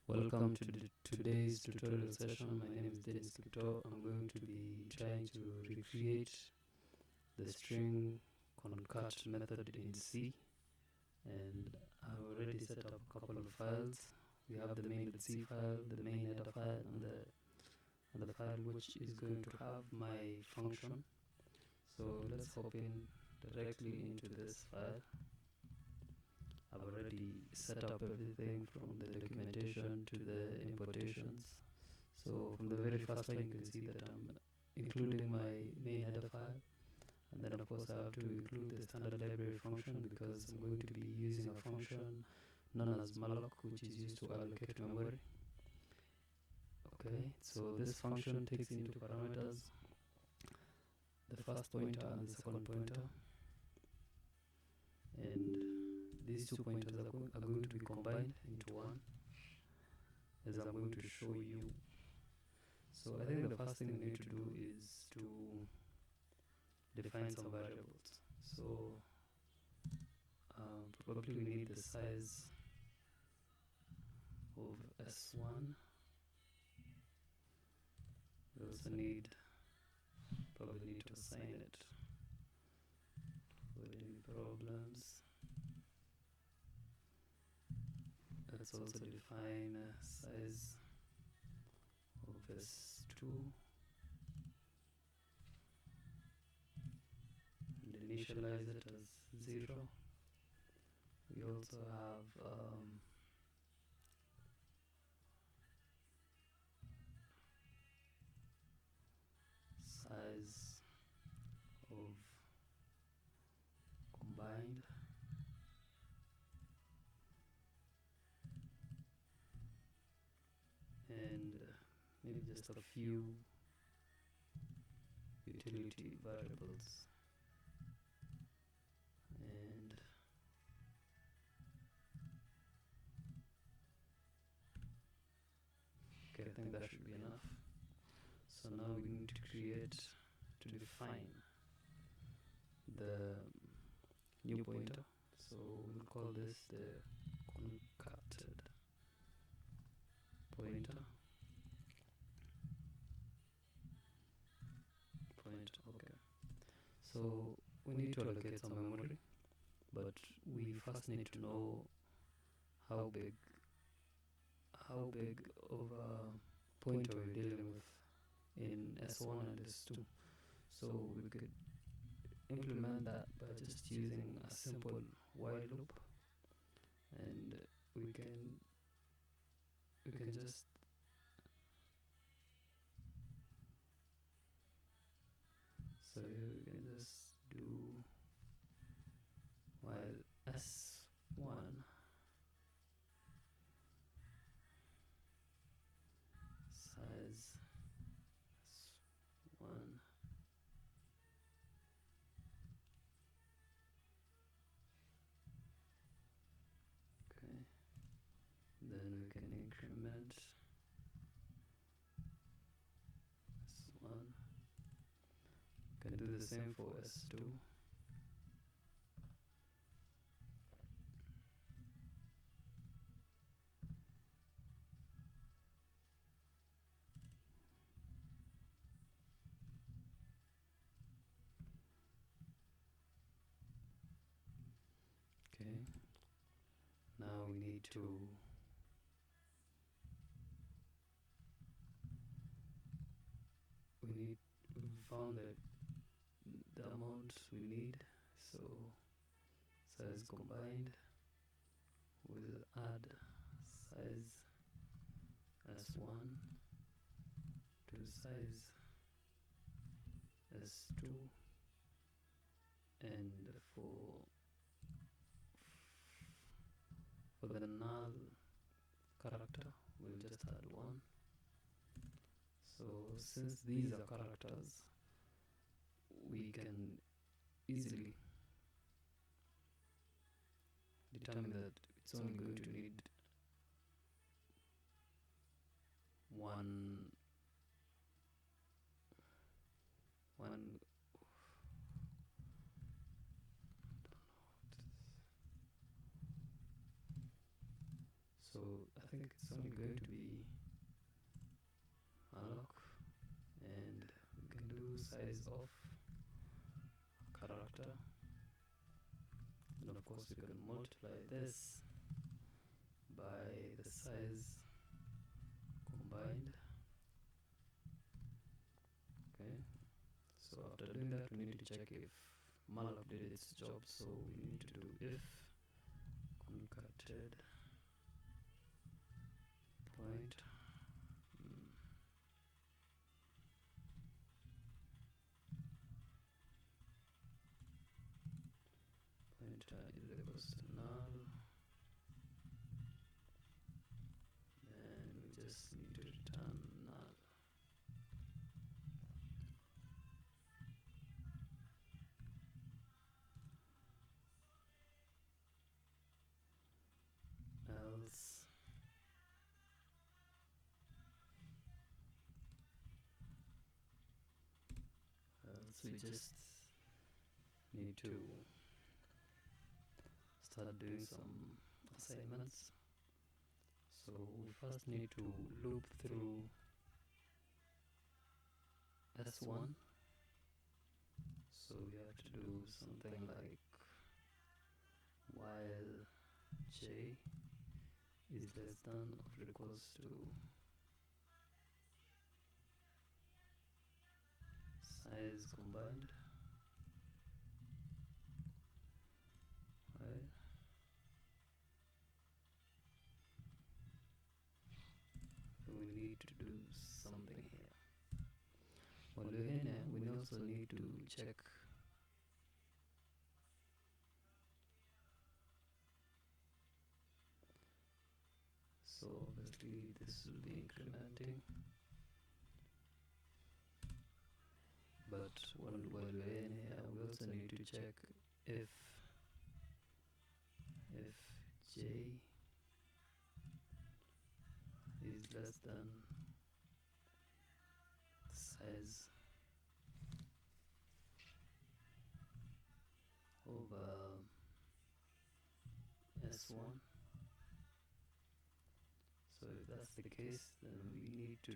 Welcome to today's tutorial session. My name is Dennis Kipto. I'm going to be trying to recreate the string concat method in C, and I've already set up a couple of files. We have the main.c file, the main header file, and the file which is going to have my function. So let's hop in directly into this file. I've already set up everything from the documentation to the importations. So from the very first line, you can see that I'm including my main header file, and then of course I have to include the standard library function because I'm going to be using a function known as malloc, which is used to allocate memory. Okay, so this function takes into parameters the first pointer and the second pointer, and these 2 pointers are going to be combined into one, as I'm going to show you. So I think the first thing we need to do is to define some variables. So probably we need the size of S1. We also probably need to assign it without any problems. Let's also define a size of S2 and initialize it as 0. We also have size of combined, and maybe just a few utility variables, and okay, I think that should be enough. So now we need to define the new pointer. So we'll call this the concated pointer. Okay. So we need to allocate some memory, but we first need to know how big of a pointer we're dealing with in S1 and S2. So we could implement that by just using a simple while loop, and we can just so here we can just do while S1 size S1 okay, then we can increment S1, can do the same for S2. Okay, now we need to we found the amount we need, so size combined will add size S1 to size S2, and for the null character we'll just add 1. So since these are characters, we can easily determine that it's only going to need one so I I think it's only going to be malloc, and we can do size of character, and of course we can multiply this by the size combined. Okay, so after doing that, we need to check if malloc did its job. So we need to do if concatenated point pointer is equals to null. Then we just need to return null. Else we just need to start doing some assignments. So we first need to loop through S1. So we have to do something like while j is less than or equals to size combined, right? So we need to do something here. While we're here, we also need to check so obviously this will be incrementing, but while we're in here, we also need to check if j is less than size over S1. So if that's the case, then we need to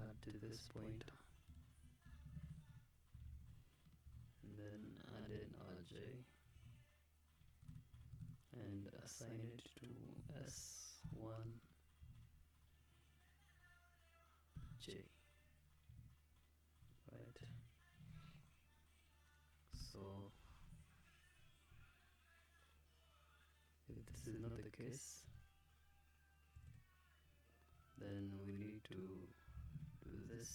add to this pointer, and then add in rj and assign it to S1j, right? So if this is not the case, then we need to do this.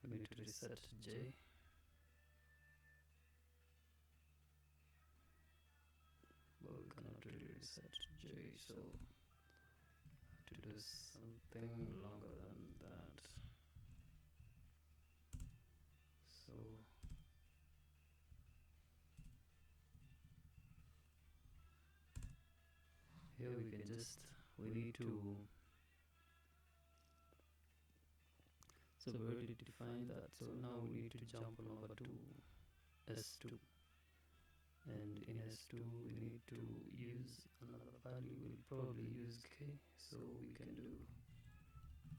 We need to reset j, but we cannot really reset j, so to do something longer than that. So here we can just, we need to, so we already defined that, so now we need to jump on over to S2, and in S2 we need to use another value. We'll probably use k, so we can do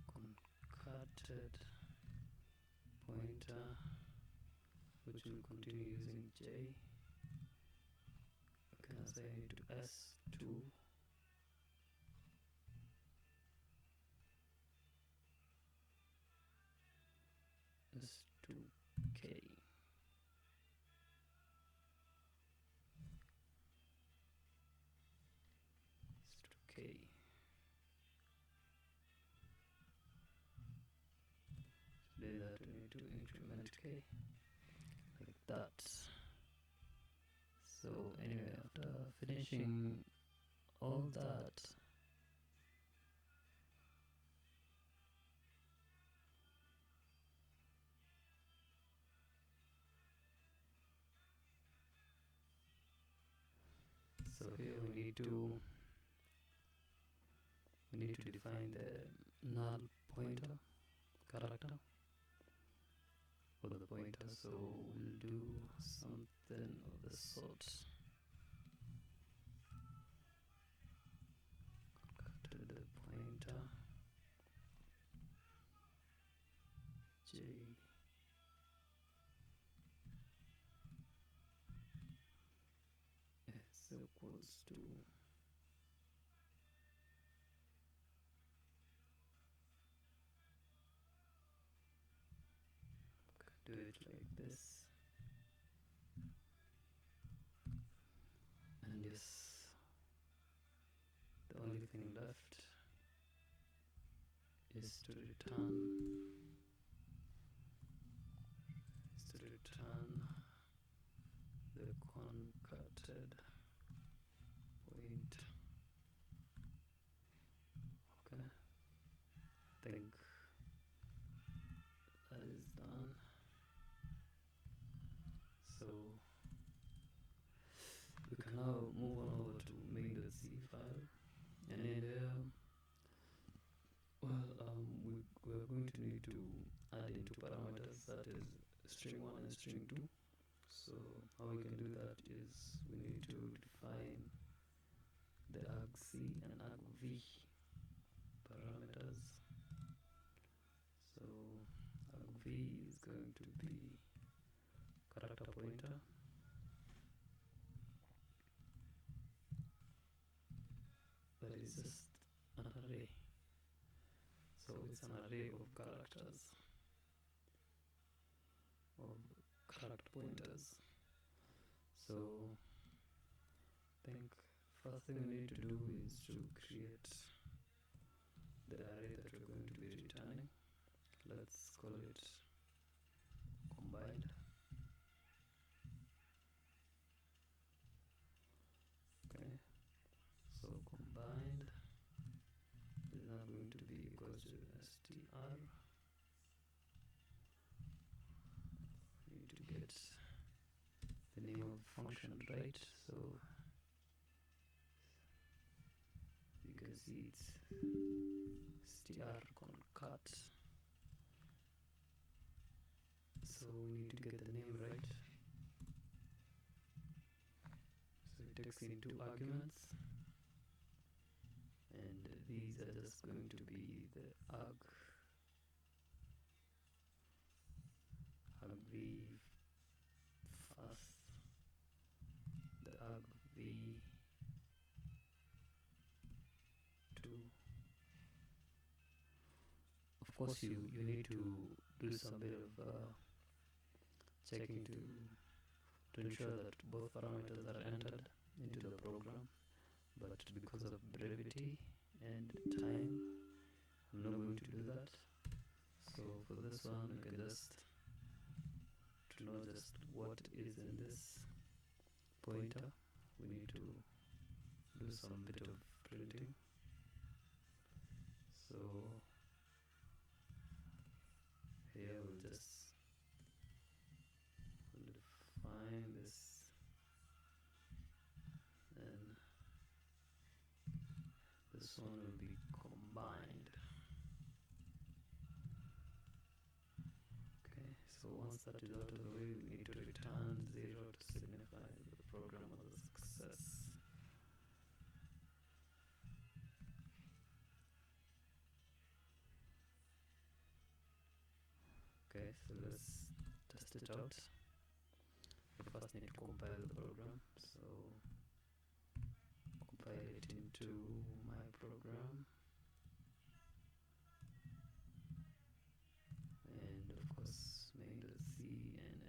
concatenated pointer, which will continue using j. We can assign it to S2 S2k. S2k. To do that, we need to increment k like that. So anyway, after finishing all that, so here we need to define the null pointer character for the pointer, so we'll do something of the sort. To the pointer J is equals to do it like this, and yes, the only thing left is to return the concatenated point. Okay, I think that is done. So we can now move on over to main.c file, and in there, we're going to need to add in two parameters, that is string 1 and string 2. So how we can do that is we need to define the argc and argv parameters. So argv is going to be character pointer, that is just an array. So it's an array of character pointers. So I think first thing we need to do is to create the array that we're going to be returning. Let's call it combined. Okay, so combined is now going to be equals to str. We need to get the name of the function right, so you can see it's strcat. So we need to get the name right. So it takes in two arguments, and these are just going to be the argv first, the argv2, of course you need to do some bit of checking to ensure that both parameters are entered into the program, but because of brevity and time, I'm not going to do that. So for this one, we can just, to know just what is in this pointer, we need to do some bit of printing. So here we'll just define this, and this one will be combined. Okay, so once that is out of the way, we need to return 0 to signify that the program was a success. Okay, so let's test it out. We first need to compile the program, so compile it into my program, and of course main.c and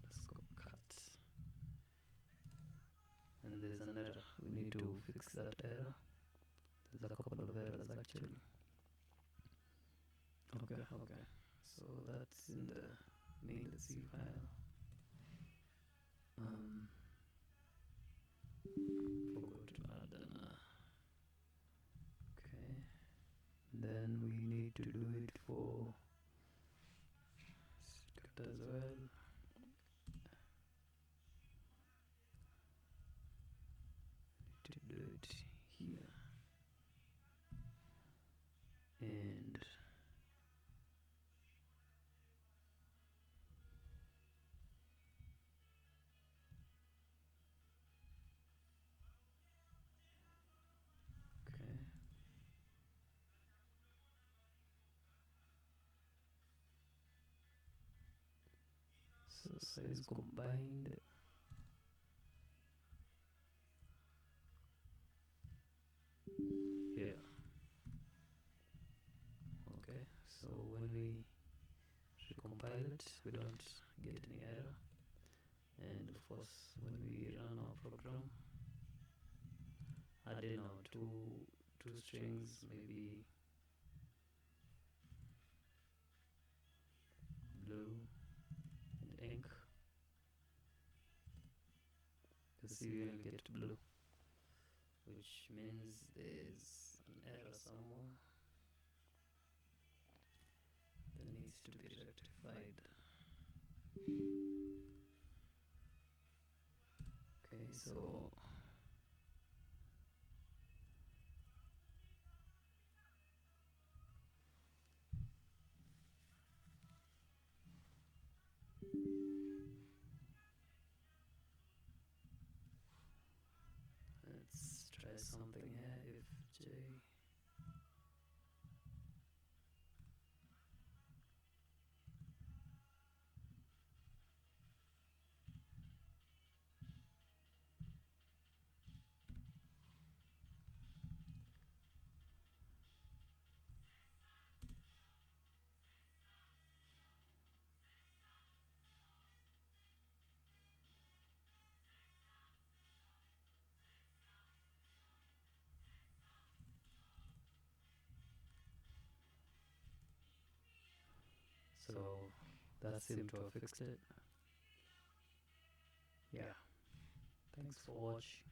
str_cat, and there's an error. We need to fix that error. There's a couple of errors actually. Okay, so that's in the main.c file. Forgot to add an okay, then we need to do it for strcat as well. Need to do it here. So size combined. Yeah. Okay. So when we recompile it, we don't get any error. And of course, when we run our program, add in our two strings, maybe blue and ink. You see, we only get blue, which means there's an error somewhere that needs to be rectified. Okay, so let's try something here. If J. So that seemed to have fixed it. Yeah. Thanks for watching.